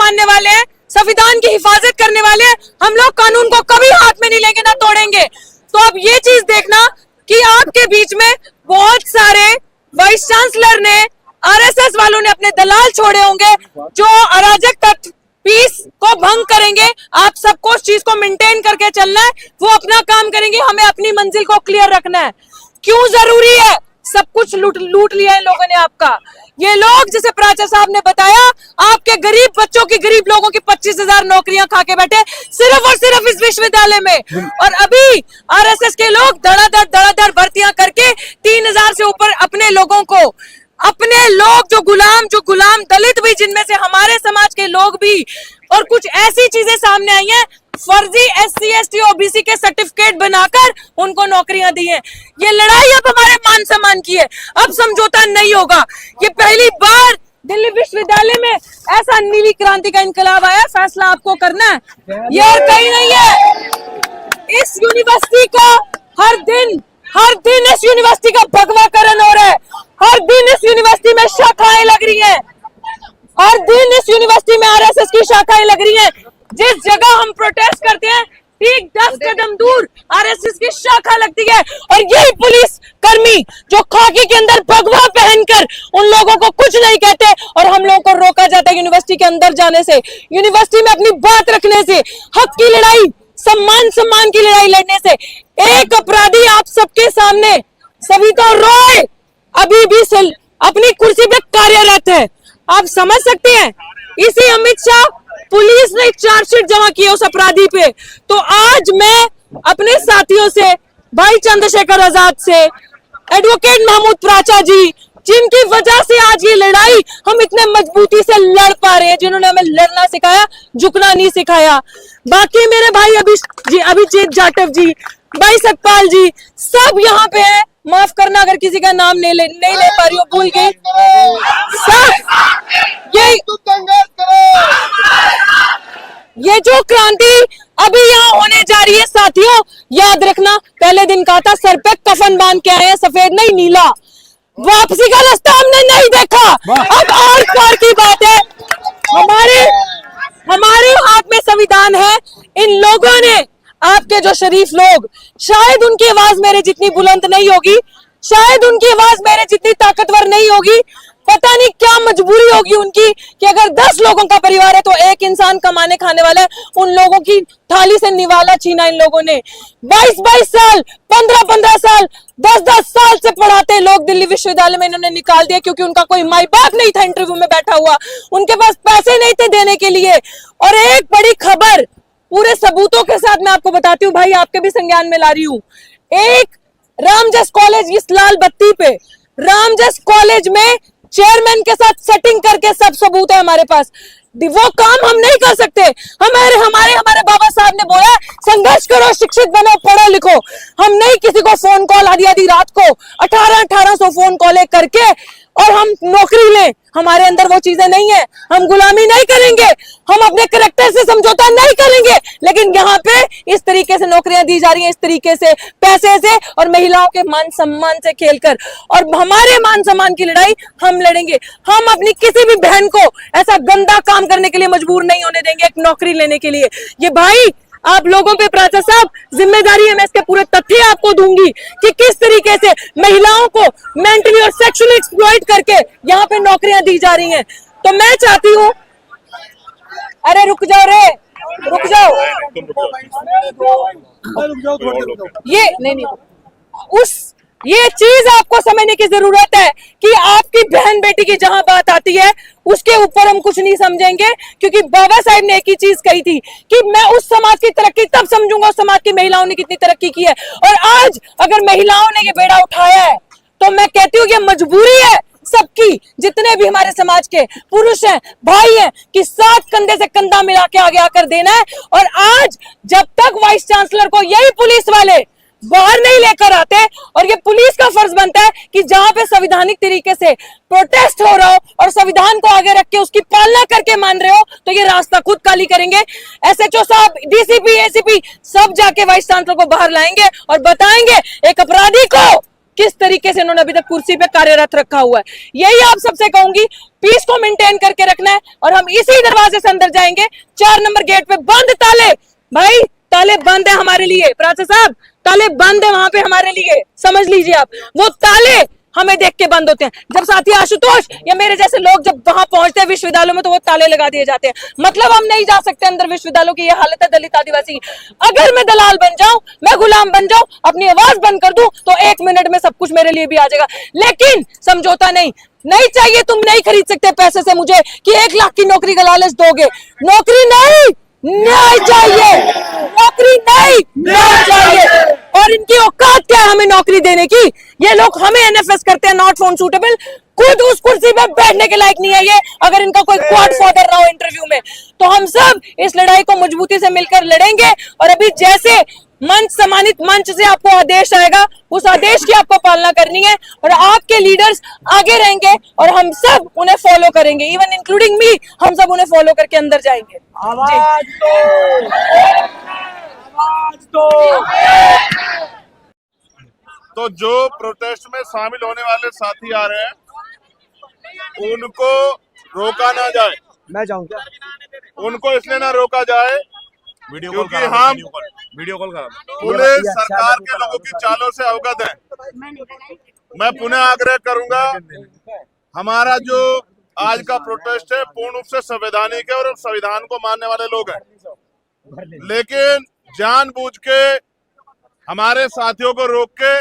मानने वाले हैं, संविधान की हिफाजत करने वाले हैं। हम लोग कानून को कभी हाथ में नहीं लेंगे, ना तोड़ेंगे। तो अब ये चीज देखना कि आपके बीच में बहुत सारे वाइस चांसलर ने, आरएसएस वालों ने अपने दलाल छोड़े होंगे जो अराजक तत्व पीस को भंग करेंगे। आप सबको उस चीज को मेंटेन करके चलना है, वो अपना काम करेंगे, हमें अपनी मंजिल को क्लियर रखना है। क्यों जरूरी है? सब कुछ लूट लिया है लोगों ने आपका। ये लोग, जैसे प्राचा साहब ने बताया, आपके गरीब बच्चों की, गरीब लोगों की 25,000 नौकरियां खा के बैठे सिर्फ और सिर्फ इस विश्वविद्यालय में। और अभी आरएसएस के लोग धड़ाधड़ भर्तियां करके 3,000 से ऊपर अपने लोगों को, अपने लोग जो गुलाम दलित भी, जिनमें से हमारे समाज के लोग भी, और कुछ ऐसी चीजें सामने आई हैं, फर्जी SC ST OBC के सर्टिफिकेट बनाकर उनको नौकरियां दी हैं। ये लड़ाई अब हमारे मान सम्मान की है, अब समझौता नहीं होगा। ये पहली बार दिल्ली विश्वविद्यालय में ऐसा नीली क्रांति का इनकलाब आया, फैसला आपको करना है, ये और कहीं नहीं है। इस यूनिवर्सिटी को हर दिन इस यूनिवर्सिटी का भगवाकरण हो रहा है। हर दिन इस यूनिवर्सिटी में शाखाएं लग रही हैं, हर दिन इस यूनिवर्सिटी में आरएसएस की शाखाएं लग रही हैं। जिस जगह हम प्रोटेस्ट करते हैं, ठीक 10 कदम दूर आरएसएस की शाखा लगती है। और यही पुलिस कर्मी जो खाकी के अंदर भगवा पहनकर उन लोगों को कुछ नहीं कहते, और हम लोगों को रोका जाता है यूनिवर्सिटी के अंदर जाने से, यूनिवर्सिटी में अपनी बात रखने से, हक की लड़ाई, सम्मान की लड़ाई लड़ने से। एक अपराधी आप सबके सामने, सविता रॉय अभी भी अपनी कुर्सी पे कार्यरत है। आप समझ सकते हैं, इसी अमित शाह पुलिस ने चार्जशीट जमा की है उस अपराधी पे। तो आज मैं अपने साथियों से, भाई चंद्रशेखर आजाद से, एडवोकेट महमूद प्राचा जी, जिनकी वजह से आज ये लड़ाई हम इतने मजबूती से लड़ पा रहे हैं, जिन्होंने हमें लड़ना सिखाया, झुकना नहीं सिखाया। बाकी मेरे भाई अभिजीत जाटव जी, भाई सतपाल जी, सब यहाँ पे हैं। माफ करना अगर किसी का नाम नहीं ले पा रही हूँ, भूल गई। ये जो क्रांति अभी यहाँ होने जा रही है साथियों, याद रखना, पहले दिन कहा था सर पे कफन बांध के आए हैं, सफेद नहीं नीला। वापसी का रास्ता हमने नहीं देखा, अब और पार की बात है। हमारे हाथ में संविधान है। इन लोगों ने, आपके जो शरीफ लोग, शायद उनकी आवाज मेरे जितनी बुलंद नहीं होगी, शायद उनकी आवाज मेरे जितनी ताकतवर नहीं होगी, पता नहीं क्या मजबूरी होगी उनकी कि अगर 10 लोगों का परिवार है तो एक इंसान कमाने खाने वाला है। उन लोगों की थाली से निवाला छीना इन लोगों ने। 22-22 साल, 15-15 साल, 10-10 साल से पढ़ाते लोग दिल्ली विश्वविद्यालय में इन्होंने निकाल दिया, क्योंकि उनका कोई माई बाप नहीं था इंटरव्यू में बैठा हुआ, उनके पास पैसे नहीं थे देने के लिए। और एक बड़ी खबर पूरे सबूतों के साथ मैं आपको बताती हूँ भाई, आपके भी संज्ञान में ला रही हूँ। एक रामजस कॉलेज, इस लाल बत्ती पे रामजस कॉलेज में चेयरमैन के साथ सेटिंग करके सब सबूत है हमारे पास। वो काम हम नहीं कर सकते। हमारे बाबा साहब ने बोला संघर्ष करो, शिक्षित बनो, पढ़ो लिखो। हम नहीं किसी को फोन कॉल आधी रात को 1800 फोन कॉल करके और हम नौकरी लें, हमारे अंदर वो चीजें नहीं है। हम गुलामी नहीं करेंगे, हम अपने कैरेक्टर से समझौता नहीं करेंगे। लेकिन यहाँ पे इस तरीके से नौकरियां दी जा रही हैं, इस तरीके से पैसे से और महिलाओं के मान सम्मान से खेलकर, और हमारे मान सम्मान की लड़ाई हम लड़ेंगे। हम अपनी किसी भी बहन को ऐसा गंदा काम करने के लिए मजबूर नहीं होने देंगे एक नौकरी लेने के लिए। ये भाई आप लोगों पे प्राचा साहब जिम्मेदारी है, मैं इसके पूरे तथ्य आपको दूंगी कि किस तरीके से महिलाओं को मेंटली और सेक्सुअली एक्सप्लॉइट करके यहाँ पे नौकरियां दी जा रही हैं। तो मैं चाहती हूँ, अरे रुक जाओ रे, रुक जाओ, ये नहीं, ये चीज आपको समझने की जरूरत है कि आपकी बहन बेटी की जहां बात आती है उसके ऊपर हम कुछ नहीं समझेंगे, क्योंकि बाबा साहब ने एक ही चीज कही थी कि मैं उस समाज की तरक्की तब समझूंगा उस समाज की महिलाओं ने कितनी तरक्की की है। और आज अगर महिलाओं ने ये बेड़ा उठाया है तो मैं कहती हूँ कि मजबूरी है सबकी, जितने भी हमारे समाज के पुरुष हैं, भाई हैं, कि साथ कंधे से कंधा मिला के आगे आकर देना है। और आज जब तक वाइस चांसलर को यही पुलिस वाले बाहर नहीं लेकर आते, और ये पुलिस का फर्ज बनता है कि जहां पे संवैधानिक तरीके से प्रोटेस्ट हो रहा हो और संविधान को आगे रख के उसकी पालना करके मान रहे हो, तो ये रास्ता खुद खाली करेंगे। SHO साहब, DCP, ACP सब जाके वाइस चांसलर को बाहर लाएंगे और बताएंगे एक अपराधी को किस तरीके से इन्होंने अभी तक कुर्सी पे कार्यरत रखा हुआ है। यही आप सबसे कहूंगी, पीस को मेंटेन करके रखना है और हम इसी दरवाजे से अंदर जाएंगे। 4 नंबर गेट पे बंद ताले, भाई ताले बंद है हमारे लिए, प्राचा साहब ताले बंद है वहां पे हमारे लिए, समझ लीजिए आप। वो ताले हमें देख के बंद होते हैं। जब साथी आशुतोष या मेरे जैसे लोग जब वहां पहुंचते हैं विश्वविद्यालयों में, तो वो ताले लगा दिए जाते हैं। मतलब हम नहीं जा सकते अंदर विश्वविद्यालयों की। ये हालत है दलित आदिवासी की। अगर मैं दलाल बन जाऊं, मैं गुलाम बन जाऊं, अपनी आवाज बंद कर दूं, तो 1 मिनट में सब कुछ मेरे लिए भी आ जाएगा। लेकिन समझौता नहीं, नहीं चाहिए। तुम नहीं खरीद सकते पैसे से मुझे कि 1 लाख की नौकरी का लालच दोगे। नौकरी नहीं, न्याय चाहिए। नौकरी नहीं, न्याय चाहिए। और इनकी औकात क्या है हमें नौकरी देने की? ये लोग हमें एनएफएस करते हैं, नॉट फाउंड सूटेबल। खुद उस कुर्सी पे बैठने के लायक नहीं है ये, अगर इनका कोई क्वाड फादर रहा हो इंटरव्यू में। तो हम सब इस लड़ाई को मजबूती से मिलकर लड़ेंगे। और अभी जैसे मंच सम्मानित मंच से आपको आदेश आएगा, उस आदेश की आपको पालना करनी है और आपके लीडर्स आगे रहेंगे और हम सब उन्हें फॉलो करेंगे, इवन इंक्लूडिंग मी। हम सब उन्हें फॉलो करके अंदर जाएंगे। आवाज दो, आवाज दो। तो जो प्रोटेस्ट में शामिल होने वाले साथी आ रहे हैं, उनको रोका ना जाए। मैं जाऊं क्या? उनको इसलिए ना रोका जाए क्योंकि हम वीडियो कॉल करा पुलिस सरकार के लोगों की चालों से अवगत हैं। मैं पुनः आग्रह करूंगा, हमारा जो आज का प्रोटेस्ट है पूर्ण रूप से संवैधानिक है और संविधान को मानने वाले लोग हैं। लेकिन जानबूझ के हमारे साथियों को रोक के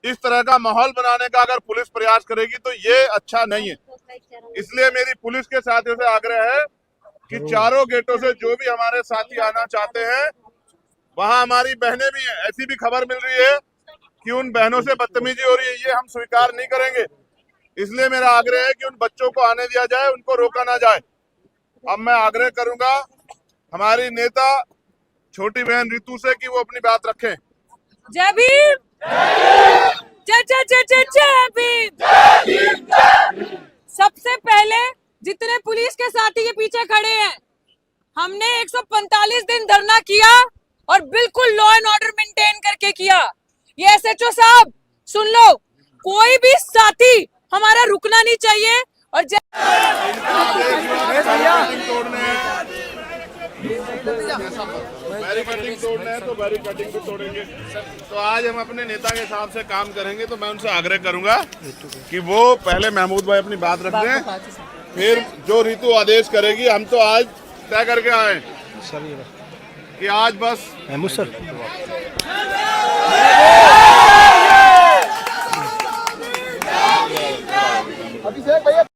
इस तरह का माहौल बनाने का अगर पुलिस प्रयास करेगी तो ये अच्छा नहीं है। इसलिए मेरी पुलिस के साथियों से आग्रह है कि चारों गेटों से जो भी हमारे साथी आना चाहते हैं, वहां हमारी बहनें भी हैं। ऐसी भी खबर मिल रही है कि उन बहनों से बदतमीजी हो रही है, ये हम स्वीकार नहीं करेंगे। इसलिए मेरा आग्रह है कि उन बच्चों को आने दिया जाए, उनको रोका ना जाए। अब मैं आग्रह करूंगा हमारी नेता छोटी बहन रितु से कि वो अपनी बात रखें। जय भीम, जय जय जय जय जय भीम। सबसे पहले जितने पुलिस के साथी के पीछे खड़े हैं, हमने 145 दिन धरना किया और बिल्कुल लॉ एंड ऑर्डर मेंटेन करके किया। ये एसएचओ साहब सुन लो, कोई भी साथी हमारा रुकना नहीं चाहिए। और बैरिकेडिंग तोड़ना है तो बैरिकेडिंग भी तोड़ेंगे। तो आज हम अपने नेता के हिसाब से काम करेंगे। तो मैं उनसे आग्रह करूंगा कि वो पहले महमूद भाई अपनी बात रख दें, फिर जो ऋतु आदेश करेगी। हम तो आज तय करके आए कि आज बस महमूद सर